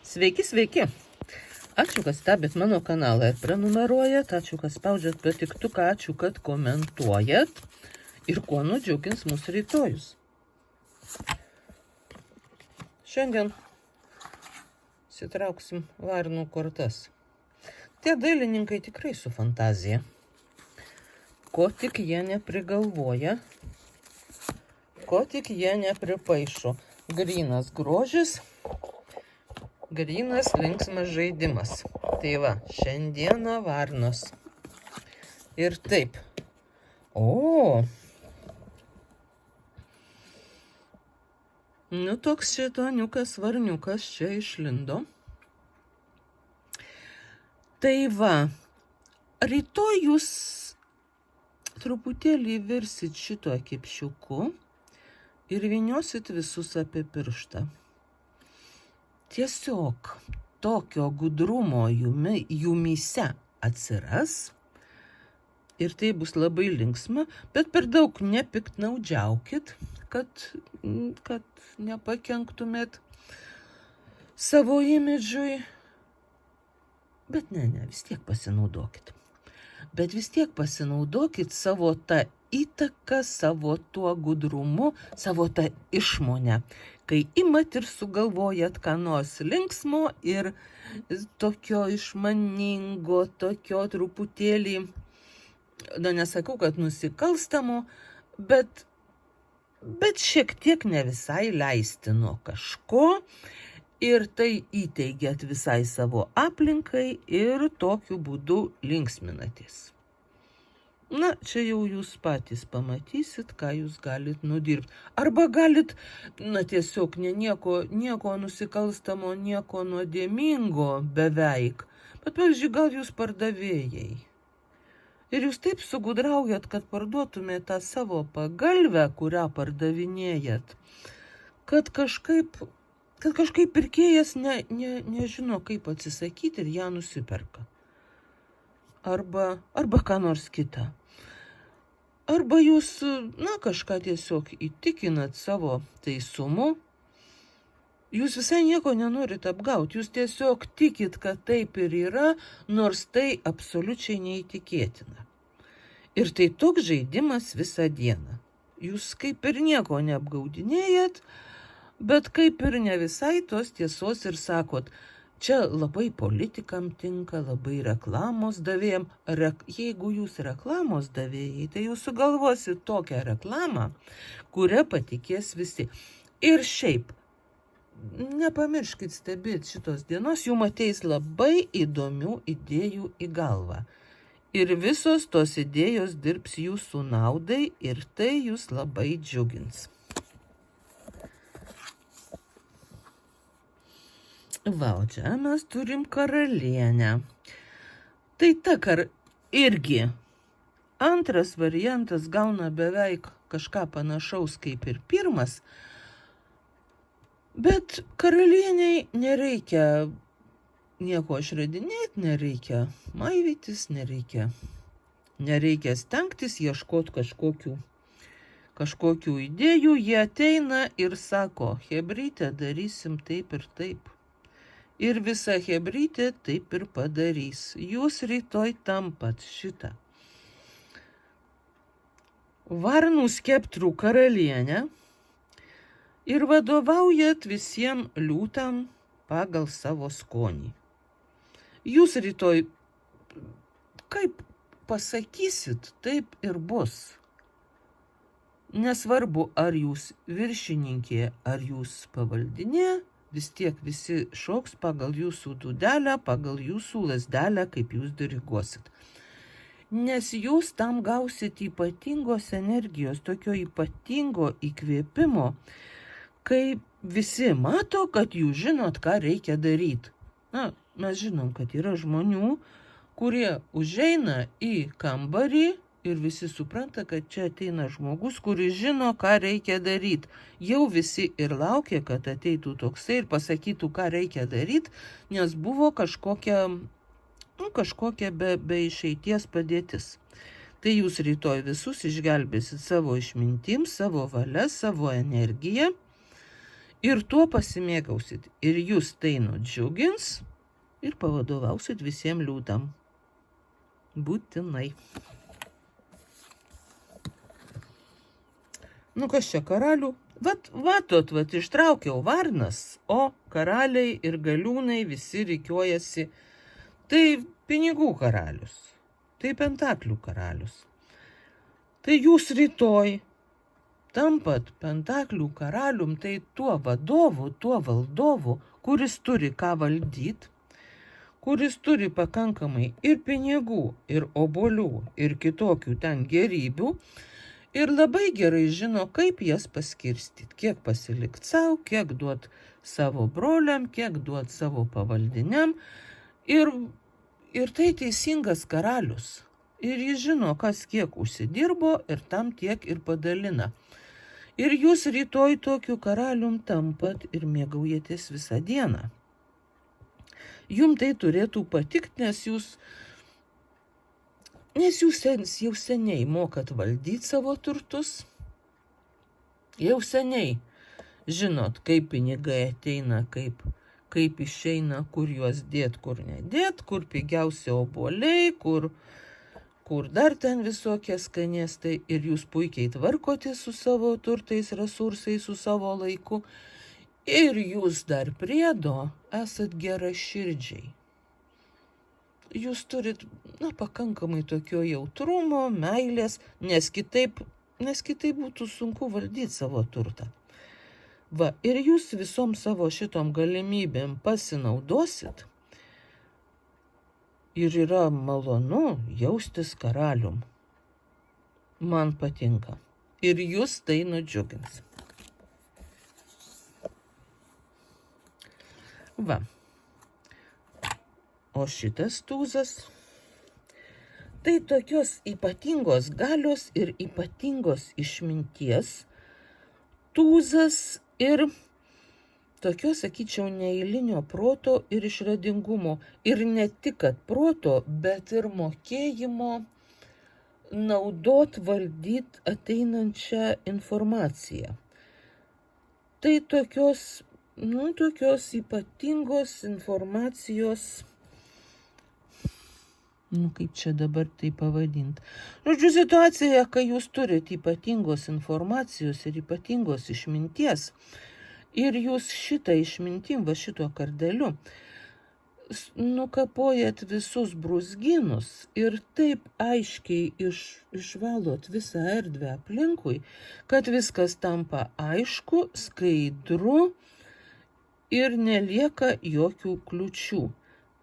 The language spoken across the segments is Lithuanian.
Sveiki, sveiki. Ačiū, kad stebit mano kanalą ir prenumeruojat, ačiū, kad spaudžiat patiktuką, ačiū, kad komentuojat ir kuo nudžiugins mūsų rytojus. Šiandien sitrauksim varnų kortas. Tie dailininkai tikrai su fantazija. Ko tik jie neprigalvoja, ko tik jie nepripaišo. Grynas grožis, grynas linksmas žaidimas. Tai va, šiandieną varnos. Ir taip. Nu toks šėtoniukas, varniukas čia išlindo. Tai va, rytoj jūs truputėlį virsit šito kepšiuku ir vyniosit visus apie pirštą. Tiesiog tokio gudrumo jumyse atsiras ir tai bus labai linksma, bet per daug nepiktnaudžiaukit, kad nepakenktumėt savo imidžui. Bet ne, vis tiek pasinaudokit. Bet vis tiek pasinaudokit savo tą įtaką, savo tuo gudrumu, savo tą išmonę. Kai imat ir sugalvojat ką nors linksmo ir tokio išmaningo, tokio truputėlį, nesakau, kad nusikalstamo, bet šiek tiek ne visai leistino kažko ir tai įteigiat visai savo aplinkai ir tokiu būdu linksminatės. Na, čia jau jūs patys pamatysit, ką jūs galit nudirbti. Arba galit, tiesiog nieko nusikalstamo, nieko nuodėmingo beveik. Bet, pavyzdžiui, gal jūs pardavėjai. Ir jūs taip sugudraujat, kad parduotumėte tą savo pagalvę, kurią pardavinėjat, kad kažkaip pirkėjas nežino, kaip atsisakyti ir ją nusiperka. Arba ką nors kitą. Arba jūs, kažką tiesiog įtikinat savo teisumu. Jūs visai nieko nenorit apgauti, jūs tiesiog tikit, kad taip ir yra, nors tai absoliučiai neįtikėtina. Ir tai toks žaidimas visą dieną. Jūs kaip ir nieko neapgaudinėjat, bet kaip ir ne visai tos tiesos ir sakot. Čia labai politikam tinka, labai reklamos davėjam. Jeigu jūs reklamos davėjai, tai jūs sugalvosit tokią reklamą, kurią patikės visi. Ir šiaip, nepamirškit stebėti šitos dienos, jums ateis labai įdomių idėjų į galvą. Ir visos tos idėjos dirbs jūsų naudai ir tai jūs labai džiugins. Va, o čia mes turim karalienę. Tai irgi antras variantas gauna beveik kažką panašaus kaip ir pirmas, bet karalieniai nereikia nieko išradinėti, nereikia maivytis, nereikia stengtis, ieškoti kažkokių idėjų. Jie ateina ir sako, chebryte, darysim taip ir taip. Ir visa chebrytė taip ir padarys. Jūs rytoj tampat šitą varnų skeptrų karalienę ir vadovaujat visiems liūtam pagal savo skonį. Jūs rytoj, kaip pasakysit, taip ir bus. Nesvarbu, ar jūs viršininkė, ar jūs pavaldinė, vis tiek visi šoks pagal jūsų dūdelę, pagal jūsų lazdelę, kaip jūs diriguosit. Nes jūs tam gausit ypatingos energijos, tokio ypatingo įkvėpimo, kai visi mato, kad jūs žinot, ką reikia daryti. Mes žinom, kad yra žmonių, kurie užeina į kambarį ir visi supranta, kad čia ateina žmogus, kuris žino, ką reikia daryti. Jau visi ir laukia, kad ateitų toksai ir pasakytų, ką reikia daryti, nes buvo kažkokia be išeities padėtis. Tai jūs rytoj visus išgelbėsit savo išmintim, savo valia, savo energiją Ir tuo pasimėgausit. Ir jūs tai nudžiugins ir pavadovausit visiems liūtam. Būtinai. Nu kas čia karalių? Vatot, ištraukiau varnas, o karaliai ir galiūnai visi rikiuojasi. Tai pinigų karalius, tai pentaklių karalius. Tai jūs rytoj tampat pentaklių karalium, tai tuo vadovu, tuo valdovu, kuris turi ką valdyti, kuris turi pakankamai ir pinigų, ir obuolių, ir kitokių ten gerybių, ir labai gerai žino, kaip jas paskirstyti, kiek pasilikt savo, kiek duot savo broliam, kiek duot savo pavaldiniam. Ir tai teisingas karalius. Ir jis žino, kas kiek užsidirbo ir tam tiek ir padalina. Ir jūs rytoj tokiu karalium tampat ir mėgaujatės visą dieną. Jums tai turėtų patikti, nes jūs jau seniai mokat valdyti savo turtus. Jau seniai žinot, kaip pinigai ateina, kaip išeina, kur juos dėt, kur nedėt, kur pigiausi obuoliai, kur dar ten visokie skanėstai. Ir jūs puikiai tvarkotės su savo turtais, resursais, su savo laiku. Ir jūs dar priedo esat geraširdžiai. Jūs turit pakankamai tokio jautrumo, meilės, nes kitaip būtų sunku valdyti savo turtą. Ir jūs visom savo šitom galimybėm pasinaudosit. Ir yra malonu jaustis karalium. Man patinka. Ir jūs tai nudžiugins. O šitas tūzas, tai tokios ypatingos galios ir ypatingos išminties tūzas ir tokio, sakyčiau, neeilinio proto ir išradingumo. Ir ne tik kad proto, bet ir mokėjimo naudot, valdyt ateinančią informaciją. Tai tokios ypatingos informacijos, kaip čia dabar tai pavadinti. Žodžiu, situacija, kai jūs turite ypatingos informacijos ir ypatingos išminties, ir jūs šitą išmintim, šituo kardeliu, nukapojat visus brūzgynus ir taip aiškiai išvalot visą erdvę aplinkui, kad viskas tampa aišku, skaidru ir nelieka jokių kliučių.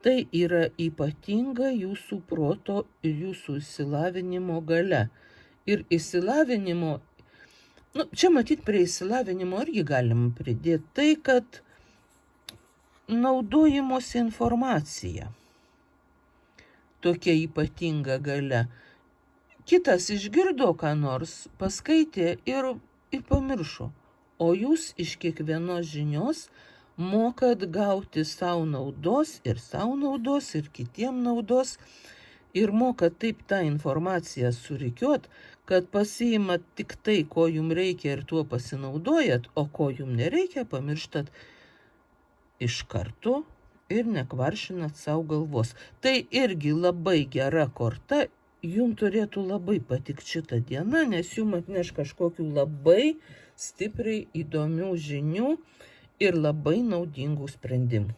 Tai yra ypatinga jūsų proto ir jūsų išsilavinimo galia. Ir išsilavinimo, čia matyt prie išsilavinimo irgi galim pridėti tai, kad naudojimosi informacija tokia ypatinga galia. Kitas išgirdo ką nors, paskaitė ir pamiršo. O jūs iš kiekvienos žinios mokat gauti savo naudos, ir kitiem naudos, ir mokat taip tą informaciją surikiuot, kad pasiimat tik tai, ko jums reikia ir tuo pasinaudojat, o ko jums nereikia, pamirštat iš karto ir nekvaršinat savo galvos. Tai irgi labai gera korta, jums turėtų labai patikti šitą dieną, nes jums atneš kažkokių labai stipriai įdomių žinių ir labai naudingų sprendimų.